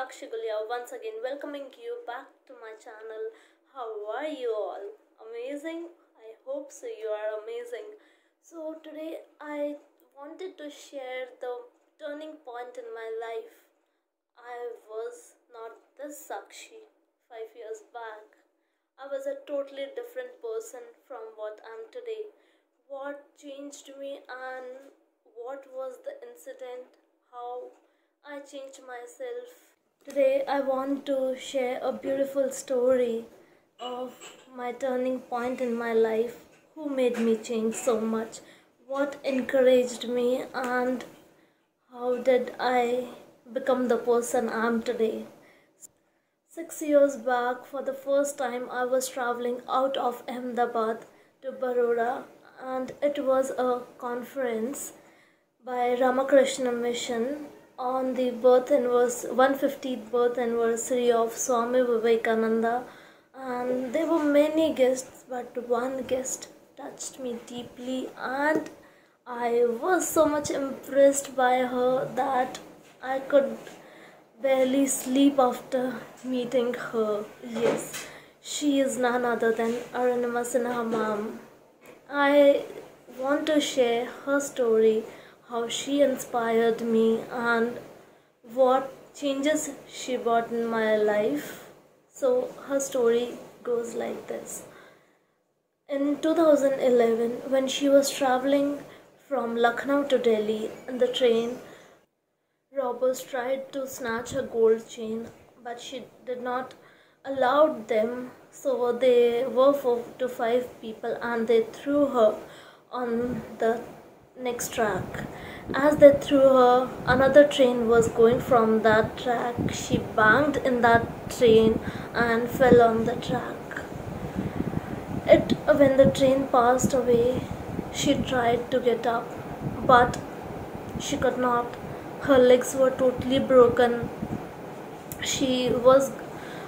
Sakshi Gulia once again welcoming you back to my channel. How are you all? Amazing? I hope so you are amazing. So today I wanted to share the turning point in my life. I was not this Sakshi 5 years back. I was a totally different person from what I'm today. What changed me and what was the incident? How I changed myself. Today, I want to share a beautiful story of my turning point in my life. Who made me change so much? What encouraged me, and how did I become the person I am today? 6 years back, for the first time, I was traveling out of Ahmedabad to Baroda, and it was a conference by Ramakrishna Mission on the 150th birth anniversary of Swami Vivekananda, and there were many guests, but one guest touched me deeply, and I was so much impressed by her that I could barely sleep after meeting her. Yes, she is none other than Arunima Sinha ma'am. I want to share her story, how she inspired me, and what changes she brought in my life. So, her story goes like this. In 2011, when she was traveling from Lucknow to Delhi in the train, robbers tried to snatch her gold chain, but she did not allow them. So they were 4 to 5 people, and they threw her on the next track. As they threw her, another train was going from that track. She banged in that train and fell on the track. When the train passed away, she tried to get up, but she could not. Her legs were totally broken. She was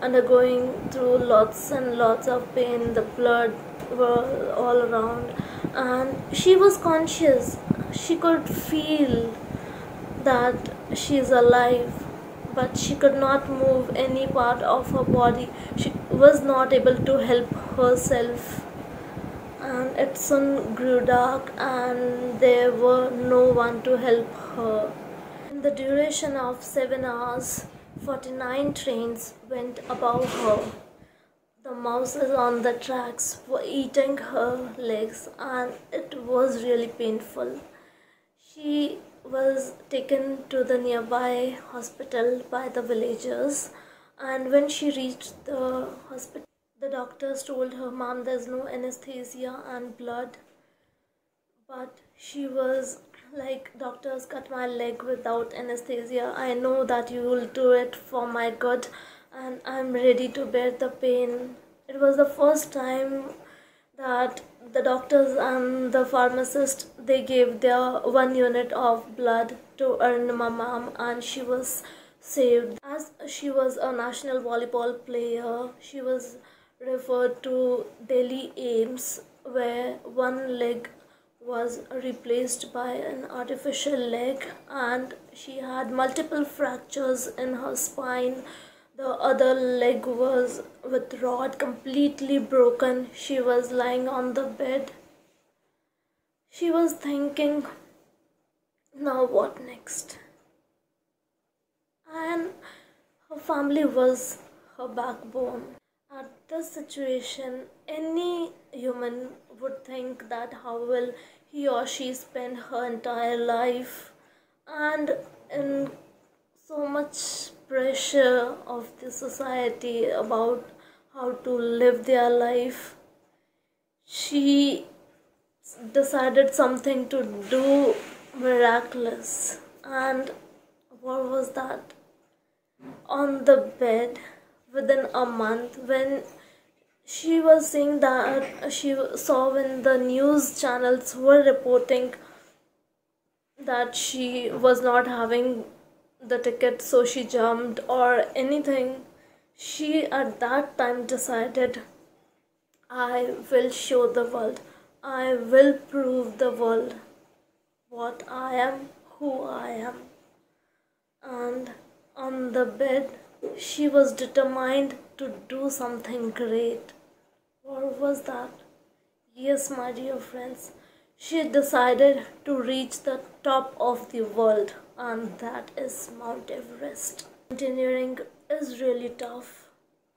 undergoing through lots and lots of pain. The blood were all around, and she was conscious. She could feel that she is alive, but she could not move any part of her body. She was not able to help herself, and it soon grew dark, and there were no one to help her. In the duration of 7 hours, 49 trains went above her. The mouses on the tracks were eating her legs, and it was really painful. She was taken to the nearby hospital by the villagers, and when she reached the hospital, the doctors told her, "Ma'am, there's no anesthesia and blood." But she was like, "Doctors, cut my leg without anesthesia. I know that you will do it for my good, and I'm ready to bear the pain." It was the first time that the doctors and the pharmacist, they gave their 1 unit of blood to Arunima ma'am, and she was saved. As she was a national volleyball player, she was referred to Delhi AIMS, where one leg was replaced by an artificial leg, and she had multiple fractures in her spine. The other leg was with rod completely broken. She was lying on the bed. She was thinking, now what next? And her family was her backbone. At this situation, any human would think that how will he or she spend her entire life, and in so much pressure of the society about how to live their life, she decided something to do miraculous. And what was that? On the bed, within a month, when she was saying that she saw when the news channels were reporting that she was not having the ticket, so she jumped or anything, she at that time decided, I will show the world, I will prove the world what I am, who I am. And On the bed, she was determined to do something great. What was that? Yes, my dear friends, she decided to reach the top of the world, and that is Mount Everest. Mountaineering is really tough,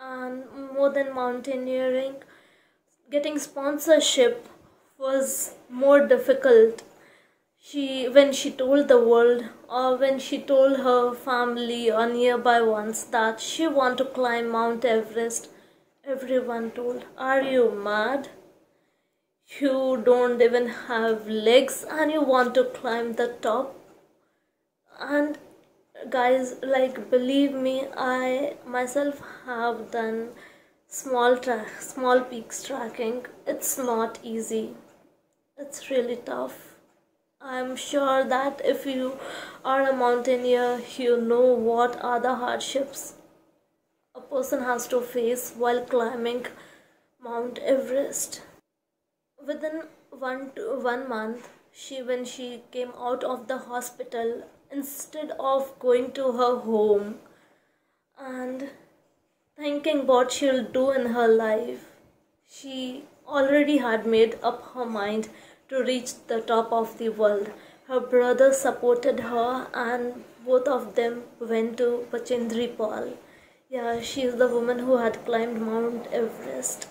and more than mountaineering, getting sponsorship was more difficult. When she told the world, or when she told her family or nearby ones that she want to climb Mount Everest, everyone told, "Are you mad? You don't even have legs and you want to climb the top?" And guys, like, believe me, I myself have done small peaks tracking. It's not easy. It's really tough. I'm sure that if you are a mountaineer, you know what are the hardships a person has to face while climbing Mount Everest. Within 1 month, when she came out of the hospital, instead of going to her home and thinking what she'll do in her life, she already had made up her mind to reach the top of the world. Her brother supported her, and both of them went to Bachendri Pal. Yeah, she is the woman who had climbed Mount Everest,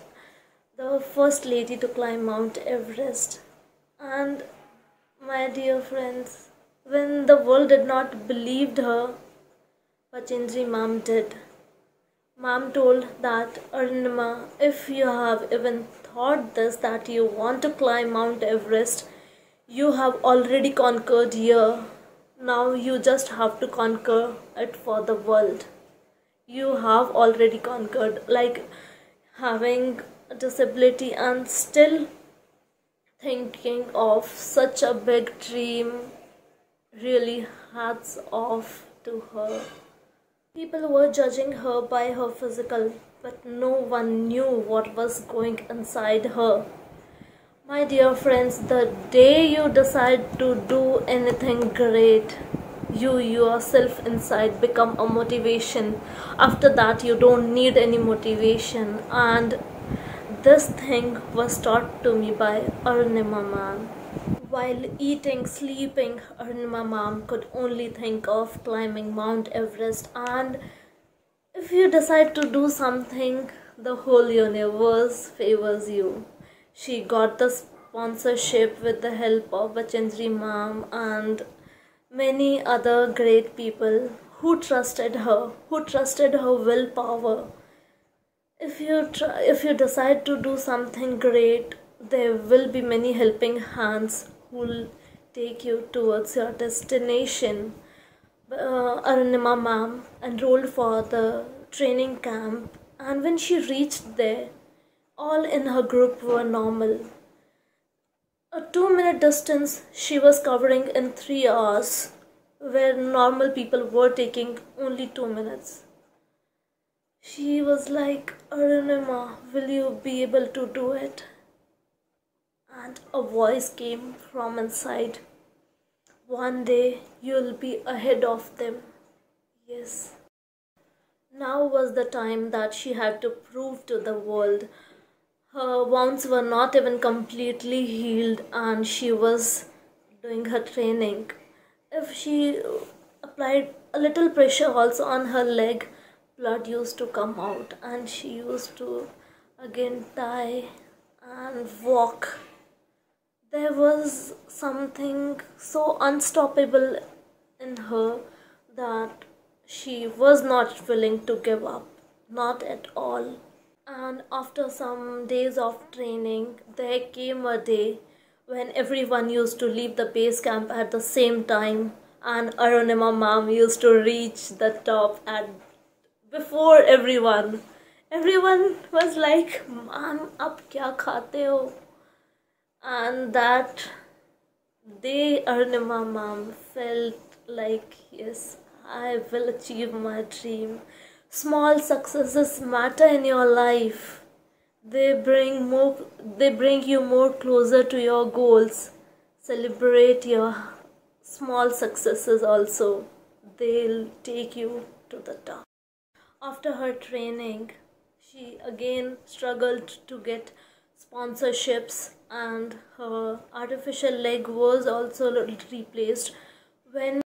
the first lady to climb Mount Everest. And my dear friends, when the world did not believe her, Bachendri ma'am did. Mom told that, "Arunima, if you have even thought this, that you want to climb Mount Everest, you have already conquered here. Now you just have to conquer it for the world. You have already conquered." Like, having a disability and still thinking of such a big dream, really hats off to her. People were judging her by her physical, but no one knew what was going inside her. My dear friends, the day you decide to do anything great, you yourself inside become a motivation. After that, you don't need any motivation. And this thing was taught to me by Arunima ma'am. While eating, sleeping, Arunima ma'am could only think of climbing Mount Everest. And if you decide to do something, the whole universe favors you. She got the sponsorship with the help of Bachendri ma'am and many other great people who trusted her willpower. If you decide to do something great, there will be many helping hands who will take you towards your destination. Arunima ma'am enrolled for the training camp, and when she reached there, all in her group were normal. A 2 minute distance she was covering in 3 hours, where normal people were taking only 2 minutes. She was like, "Arunima, will you be able to do it?" And a voice came from inside. "One day you'll be ahead of them." Yes. Now was the time that she had to prove to the world. Her wounds were not even completely healed, and she was doing her training. If she applied a little pressure also on her leg, blood used to come out, and she used to again die and walk. There was something so unstoppable in her that she was not willing to give up, not at all. And after some days of training, there came a day when everyone used to leave the base camp at the same time, and Arunima ma'am used to reach the top at before everyone. Everyone was like, "Ma'am, ab kya khate ho?" And that day, Arunima ma'am felt like, yes, I will achieve my dream. Small successes matter in your life. They bring you more closer to your goals. Celebrate your small successes also. They'll take you to the top. After her training, she again struggled to get sponsorships, and her artificial leg was also replaced. When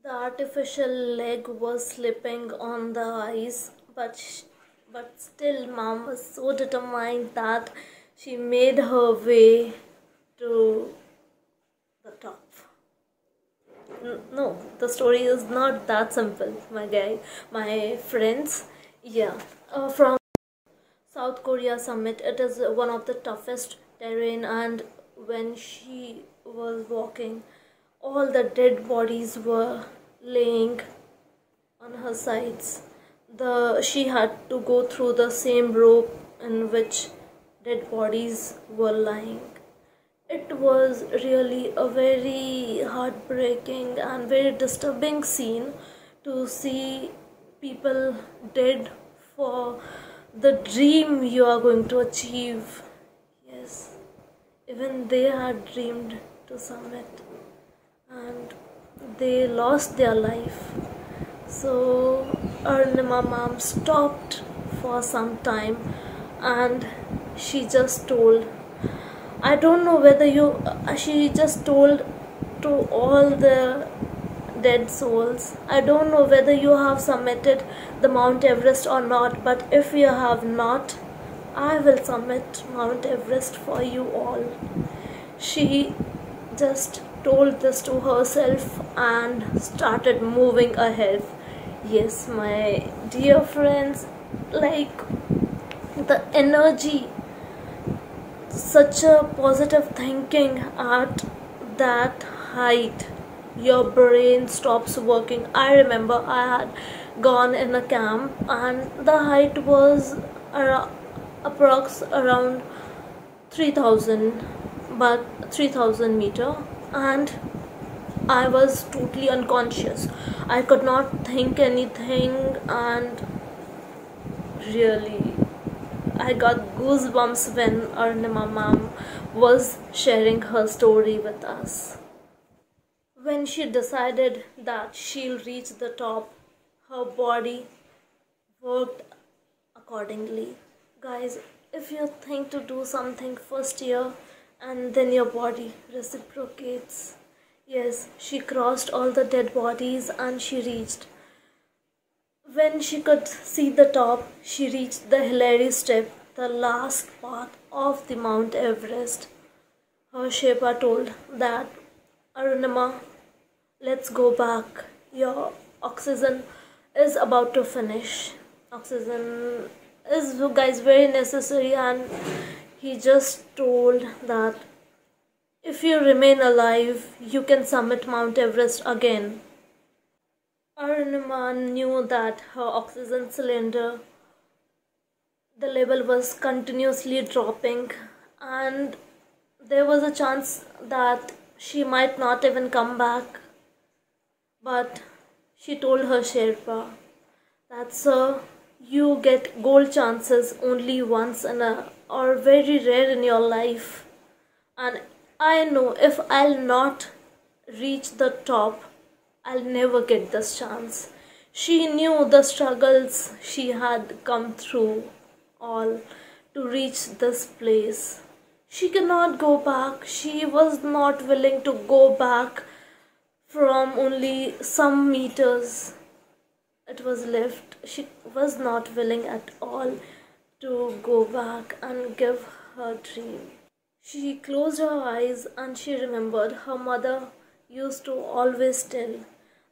the artificial leg was slipping on the ice, but still mom was so determined that she made her way to the top. No, the story is not that simple, my friends. Yeah, from South Korea summit, it is one of the toughest terrain, and when she was walking, all the dead bodies were laying on her sides. She had to go through the same rope in which dead bodies were lying. It was really a very heartbreaking and very disturbing scene to see people dead for the dream you are going to achieve. Yes, even they had dreamed to summit and they lost their life. So Arunima ma'am stopped for some time and she just told, I don't know whether she just told to all the dead souls, I don't know whether you have submitted the Mount Everest or not, but if you have not, I will summit Mount Everest for you all. She just told this to herself and started moving ahead. Yes, my dear friends, like the energy, such a positive thinking at that height, your brain stops working. I remember I had gone in a camp and the height was approx around 3000, but 3000 meter, and I was totally unconscious. I could not think anything, and really I got goosebumps when Arunima ma'am was sharing her story with us. When she decided that she'll reach the top, her body worked accordingly. Guys, if you think to do something first year and then your body reciprocates. Yes, she crossed all the dead bodies and she reached. When she could see the top, she reached the Hillary step, the last part of the Mount Everest. Her Sherpa told that, Arunima, let's go back. Your oxygen is about to finish. Oxygen is, guys, very necessary, and he just told that if you remain alive, you can summit Mount Everest again. Arunima knew that her oxygen cylinder, the level was continuously dropping, and there was a chance that she might not even come back. But she told her Sherpa that, sir, you get gold chances only once in a, or very rare in your life, and I know if I'll not reach the top, I'll never get this chance. She knew the struggles she had come through all to reach this place. She cannot go back. She was not willing to go back from only some meters it was left. She was not willing at all to go back and give her dream. She closed her eyes and she remembered her mother used to always tell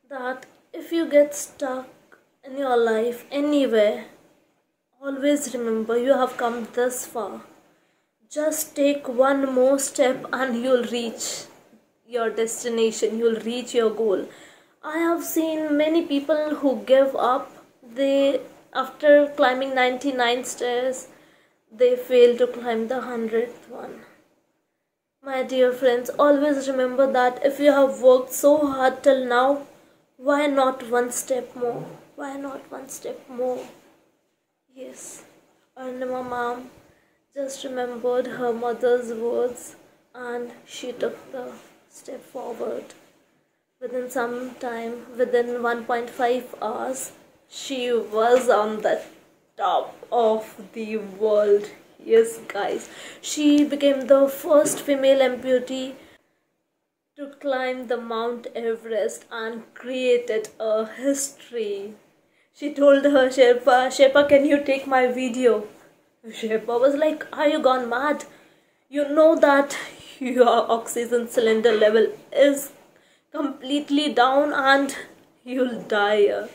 that if you get stuck in your life anywhere, always remember you have come this far. Just take one more step and you'll reach your destination, you'll reach your goal. I have seen many people who give up. They, after climbing 99 stairs, they fail to climb the 100th one. My dear friends, always remember that if you have worked so hard till now, why not one step more? Why not one step more? Yes, Arunima ma'am just remembered her mother's words and she took the step forward. Within some time, within 1.5 hours, she was on the top of the world. Yes, guys, she became the first female amputee to climb the Mount Everest and created a history. She told her Sherpa, Sherpa, can you take my video? Sherpa was like, are you gone mad? You know that your oxygen cylinder level is completely down and you'll die.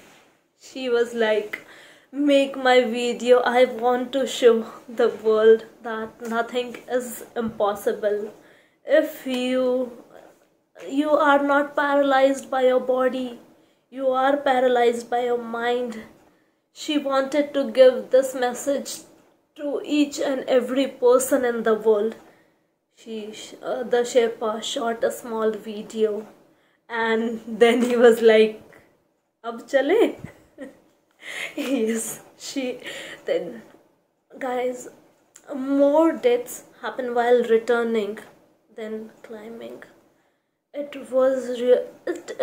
She was like, make my video. I want to show the world that nothing is impossible. If you are not paralyzed by your body, you are paralyzed by your mind. She wanted to give this message to each and every person in the world. The Sherpa shot a small video, and then he was like, "Ab chale." Yes, then, guys, more deaths happen while returning than climbing. It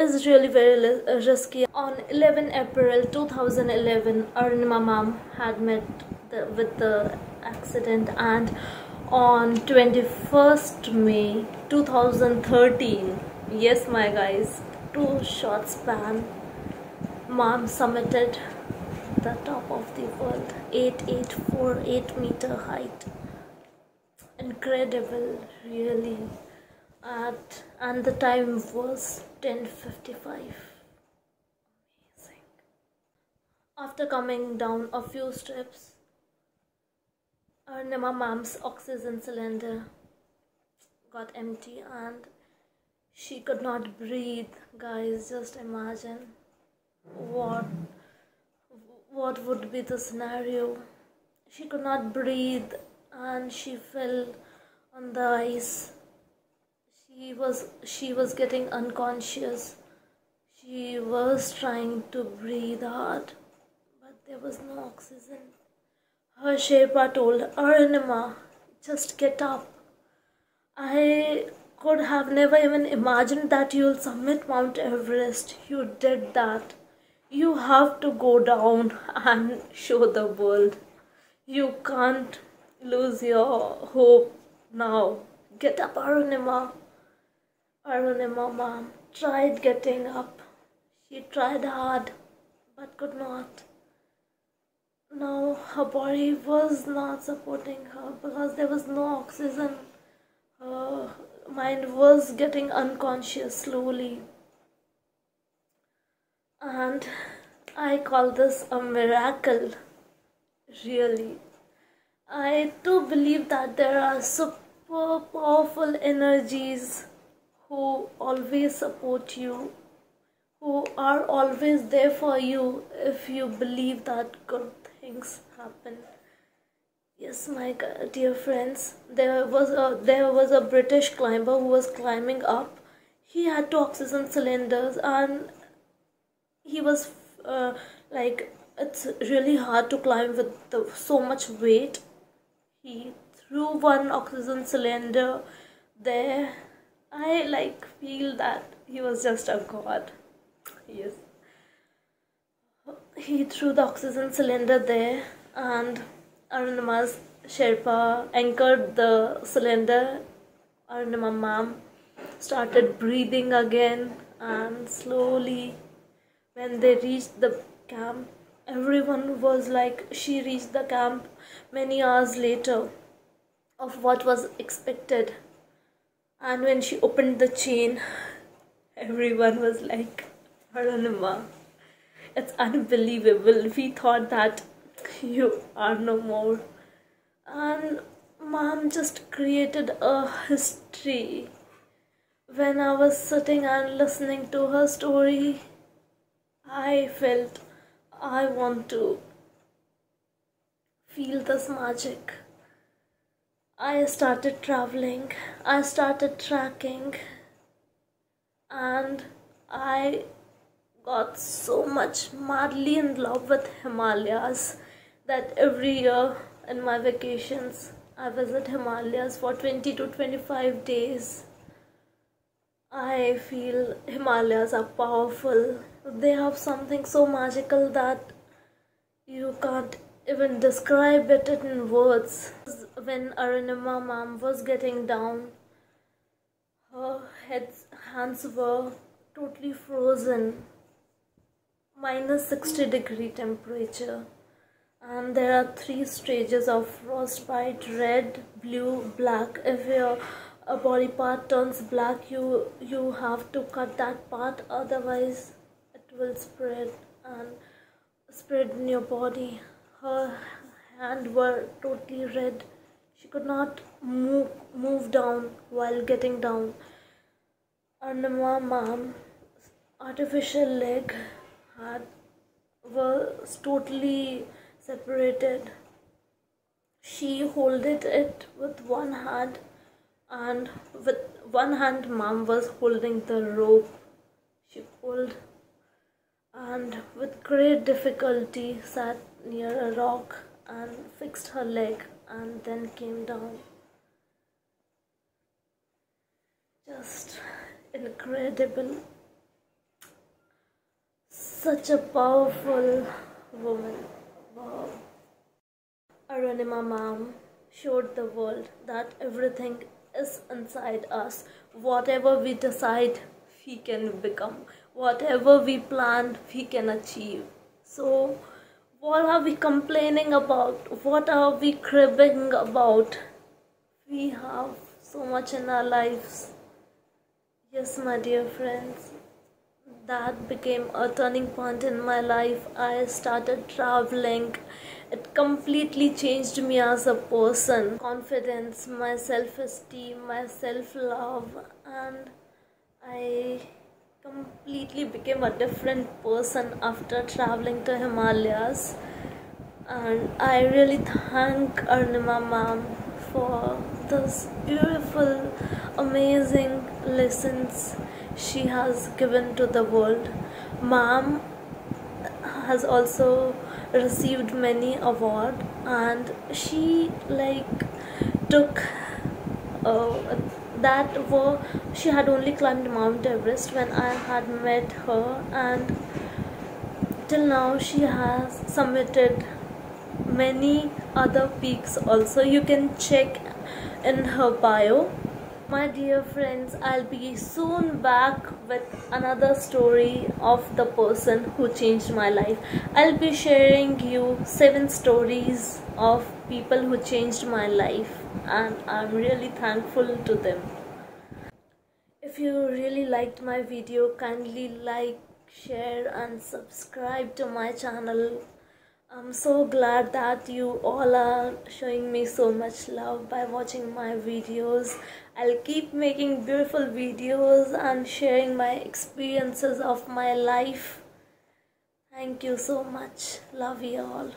is really very risky. On 11 April 2011, Arunima ma'am had met with the accident, and on 21st May 2013, yes my guys, 2 short span, ma'am summited the top of the world, 8848-meter height. Incredible, really. And the time was 10:55. Amazing. After coming down a few steps, Arunima ma'am's oxygen cylinder got empty and she could not breathe. Guys, just imagine what would be the scenario. She could not breathe and she fell on the ice. She was getting unconscious. She was trying to breathe hard, but there was no oxygen. Her Sherpa told Arunima, just get up. I could have never even imagined that you'll summit Mount Everest. You did that. You have to go down and show the world. You can't lose your hope now. Get up, Arunima. Arunima ma'am tried getting up. She tried hard but could not. Now her body was not supporting her because there was no oxygen. Her mind was getting unconscious slowly. And I call this a miracle. Really. I too believe that there are super powerful energies who always support you, who are always there for you if you believe that good things happen. Yes, my dear friends, there was a British climber who was climbing up. He had 2 oxygen cylinders, and he was like, it's really hard to climb with so much weight. He threw 1 oxygen cylinder there. I feel that he was just a god. Yes. He threw the oxygen cylinder there, and Arunima's Sherpa anchored the cylinder. Arunima ma'am started breathing again, and slowly, when they reached the camp, everyone was like, she reached the camp many hours later of what was expected. And when she opened the chain, everyone was like, Arunima, it's unbelievable. We thought that you are no more. And mom just created a history. When I was sitting and listening to her story, I felt I want to feel this magic. I started traveling, I started tracking, and I got so much madly in love with Himalayas that every year in my vacations I visit Himalayas for 20 to 25 days. I feel Himalayas are powerful. They have something so magical that you can't even describe it in words. When Arunima ma'am was getting down, her hands were totally frozen, -60-degree temperature. And there are 3 stages of frostbite: red, blue, black. If your a body part turns black, you have to cut that part, otherwise it will spread in your body. Her hand were totally red. She could not move down while getting down. Arunima ma'am's artificial leg had was totally separated. She holded it with one hand, and with one hand mom was holding the rope. She pulled and with great difficulty sat near a rock and fixed her leg and then came down. Just incredible. Such a powerful woman. Wow. Arunima ma'am showed the world that everything is inside us. Whatever we decide, we can become. Whatever we plan, we can achieve. So, what are we complaining about? What are we cribbing about? We have so much in our lives. Yes, my dear friends, that became a turning point in my life. I started traveling. It completely changed me as a person. Confidence, my self-esteem, my self-love, and I completely became a different person after traveling to Himalayas. And I really thank Arunima ma'am for this beautiful, amazing lessons she has given to the world. Ma'am has also received many awards, and she took she had only climbed Mount Everest when I had met her, and till now she has submitted many other peaks also. You can check in her bio. My dear friends, I'll be soon back with another story of the person who changed my life. I'll be sharing you 7 stories of people who changed my life, and I'm really thankful to them. If you really liked my video, kindly like, share and subscribe to my channel. I'm so glad that you all are showing me so much love by watching my videos. I'll keep making beautiful videos and sharing my experiences of my life. Thank you so much. Love you all.